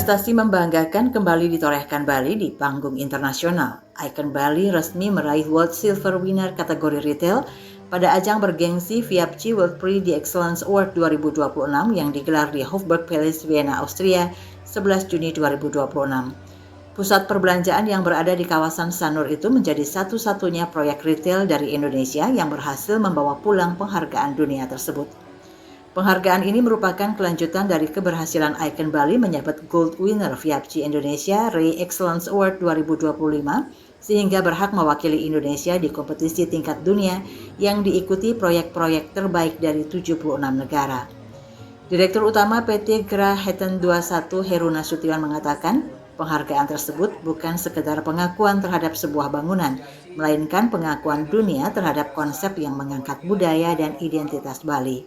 Prestasi membanggakan kembali ditorehkan Bali di panggung internasional. Icon Bali resmi meraih World Silver Winner kategori retail pada ajang bergengsi Viapci World Prix The Excellence Award 2026 yang digelar di Hofburg Palace, Vienna, Austria, 11 Juni 2026. Pusat perbelanjaan yang berada di kawasan Sanur itu menjadi satu-satunya proyek retail dari Indonesia yang berhasil membawa pulang penghargaan dunia tersebut. Penghargaan ini merupakan kelanjutan dari keberhasilan Icon Bali menyabet Gold Winner Viapci Indonesia Ray Excellence Award 2025 sehingga berhak mewakili Indonesia di kompetisi tingkat dunia yang diikuti proyek-proyek terbaik dari 76 negara. Direktur Utama PT Grahetan 21 Heru Nasution mengatakan, penghargaan tersebut bukan sekedar pengakuan terhadap sebuah bangunan, melainkan pengakuan dunia terhadap konsep yang mengangkat budaya dan identitas Bali.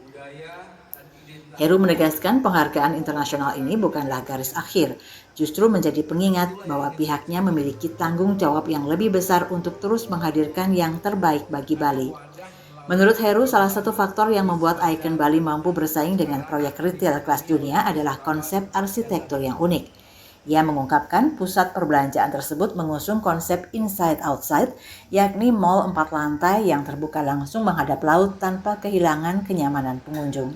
Heru menegaskan penghargaan internasional ini bukanlah garis akhir, justru menjadi pengingat bahwa pihaknya memiliki tanggung jawab yang lebih besar untuk terus menghadirkan yang terbaik bagi Bali. Menurut Heru, salah satu faktor yang membuat Icon Bali mampu bersaing dengan proyek retail kelas dunia adalah konsep arsitektur yang unik. Ia mengungkapkan pusat perbelanjaan tersebut mengusung konsep inside outside, yakni mall 4 lantai yang terbuka langsung menghadap laut tanpa kehilangan kenyamanan pengunjung.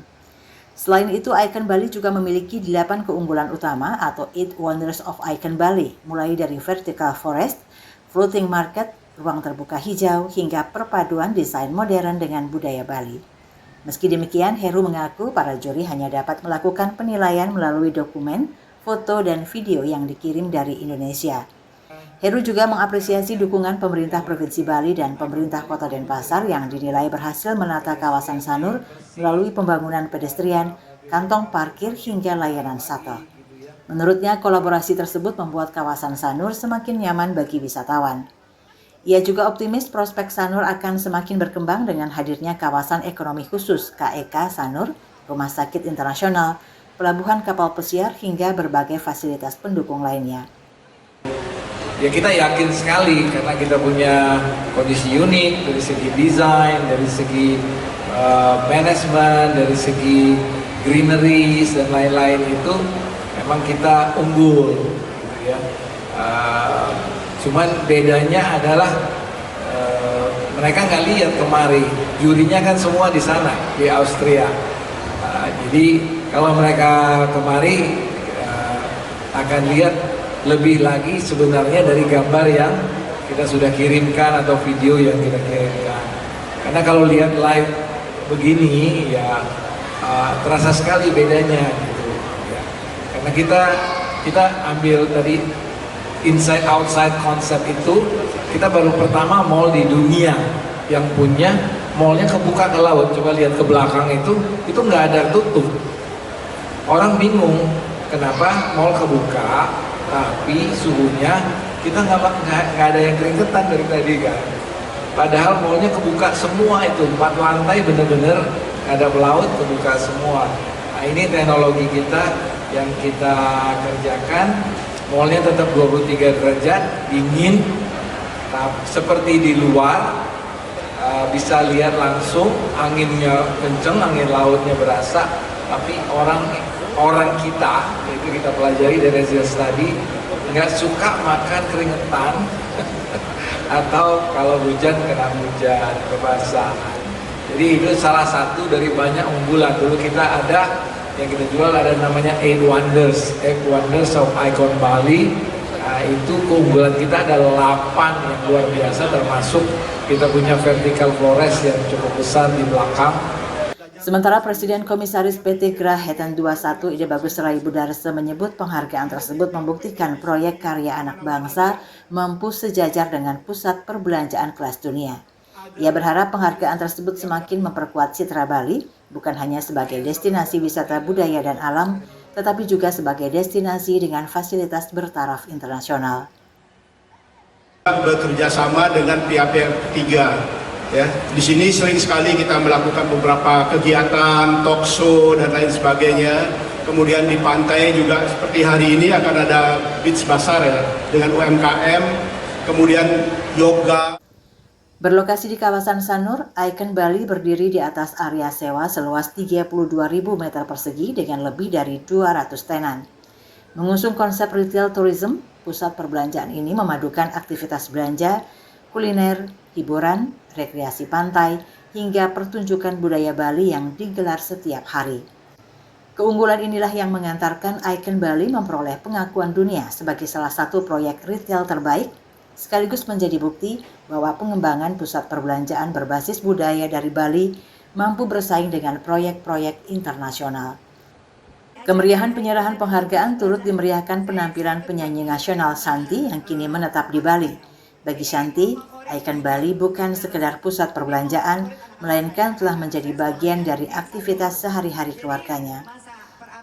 Selain itu, Icon Bali juga memiliki 8 keunggulan utama atau 8 Wonders of Icon Bali, mulai dari vertical forest, floating market, ruang terbuka hijau, hingga perpaduan desain modern dengan budaya Bali. Meski demikian, Heru mengaku para juri hanya dapat melakukan penilaian melalui dokumen, foto, dan video yang dikirim dari Indonesia. Heru juga mengapresiasi dukungan pemerintah Provinsi Bali dan pemerintah Kota Denpasar yang dinilai berhasil menata kawasan Sanur melalui pembangunan pedestrian, kantong parkir, hingga layanan shuttle. Menurutnya, kolaborasi tersebut membuat kawasan Sanur semakin nyaman bagi wisatawan. Ia juga optimis prospek Sanur akan semakin berkembang dengan hadirnya kawasan ekonomi khusus KEK Sanur, rumah sakit internasional, pelabuhan kapal pesiar, hingga berbagai fasilitas pendukung lainnya. Ya kita yakin sekali karena kita punya kondisi unik dari segi desain, dari segi manajemen, dari segi greeneries dan lain-lain itu memang kita unggul, gitu ya. Cuman bedanya adalah mereka nggak lihat kemari, jurinya kan semua di sana di Austria. Jadi kalau mereka kemari akan lihat lebih lagi sebenarnya dari gambar yang kita sudah kirimkan atau video yang kita kirimkan. Karena kalau lihat live begini ya terasa sekali bedanya gitu ya. Karena kita ambil tadi inside outside konsep itu, kita baru pertama mall di dunia yang punya mallnya kebuka ke laut. Coba lihat ke belakang itu nggak ada tutup. Orang bingung kenapa mall kebuka tapi suhunya kita nggak ada yang keringetan dari tadi kan. Padahal mallnya kebuka semua itu, 4 lantai bener-bener ada laut kebuka semua. Nah ini teknologi kita yang kita kerjakan, mallnya tetap 23 derajat, dingin, seperti di luar, bisa lihat langsung, anginnya kenceng, angin lautnya berasa, tapi orang kita, itu kita pelajari dari hasil study, nggak suka makan keringetan atau kalau hujan kena hujan, kebasahan. Jadi itu salah satu dari banyak unggulan. Dulu kita ada yang kita jual ada namanya 8 Wonders of Icon Bali. Nah, itu keunggulan kita ada 8 yang luar biasa, termasuk kita punya vertical forest yang cukup besar di belakang. Sementara Presiden Komisaris PT Grahetan 21 Ide Bagus Rai Budarse menyebut penghargaan tersebut membuktikan proyek karya anak bangsa mampu sejajar dengan pusat perbelanjaan kelas dunia. Ia berharap penghargaan tersebut semakin memperkuat citra Bali, bukan hanya sebagai destinasi wisata budaya dan alam, tetapi juga sebagai destinasi dengan fasilitas bertaraf internasional. Bekerja sama dengan pihak-pihak ketiga. Ya, di sini sering sekali kita melakukan beberapa kegiatan, talk show dan lain sebagainya. Kemudian di pantai juga seperti hari ini akan ada beach bazaar ya, dengan UMKM, kemudian yoga. Berlokasi di kawasan Sanur, Icon Bali berdiri di atas area sewa seluas 32.000 meter persegi dengan lebih dari 200 tenan. Mengusung konsep retail tourism, pusat perbelanjaan ini memadukan aktivitas belanja, kuliner, hiburan, rekreasi pantai, hingga pertunjukan budaya Bali yang digelar setiap hari. Keunggulan inilah yang mengantarkan Icon Bali memperoleh pengakuan dunia sebagai salah satu proyek retail terbaik, sekaligus menjadi bukti bahwa pengembangan pusat perbelanjaan berbasis budaya dari Bali mampu bersaing dengan proyek-proyek internasional. Kemeriahan penyerahan penghargaan turut dimeriahkan penampilan penyanyi nasional Shanty yang kini menetap di Bali. Bagi Shanty, Icon Bali bukan sekedar pusat perbelanjaan, melainkan telah menjadi bagian dari aktivitas sehari-hari keluarganya.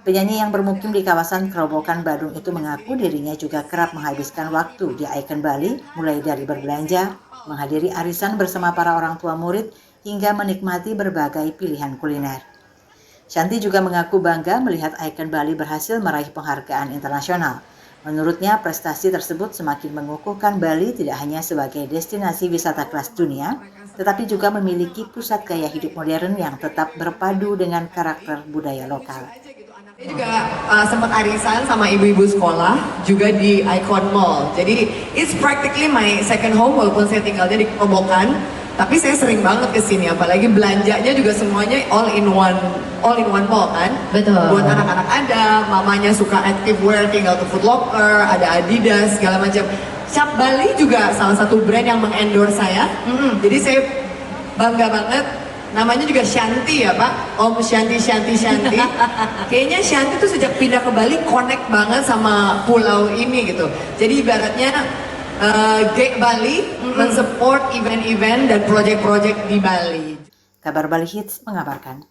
Penyanyi yang bermukim di kawasan Kerobokan Badung itu mengaku dirinya juga kerap menghabiskan waktu di Icon Bali, mulai dari berbelanja, menghadiri arisan bersama para orang tua murid, hingga menikmati berbagai pilihan kuliner. Shanty juga mengaku bangga melihat Icon Bali berhasil meraih penghargaan internasional. Menurutnya, prestasi tersebut semakin mengukuhkan Bali tidak hanya sebagai destinasi wisata kelas dunia, tetapi juga memiliki pusat gaya hidup modern yang tetap berpadu dengan karakter budaya lokal. Saya juga sempat arisan sama ibu-ibu sekolah juga di Icon Mall. Jadi it's practically my second home walaupun saya tinggalnya di Kerobokan. Tapi saya sering banget kesini, apalagi belanjanya juga semuanya all in one mall kan. Betul. Buat anak-anak ada, mamanya suka active wear tinggal ke Foot Locker, ada Adidas segala macam. Cap Bali juga salah satu brand yang mengendorse saya. Jadi saya bangga banget. Namanya juga Shanty ya Pak, Om Shanty. Kayaknya Shanty tuh sejak pindah ke Bali connect banget sama pulau ini gitu. Jadi ibaratnya Gek Bali mensupport event-event dan proyek-proyek di Bali. Kabar Bali Hits mengabarkan.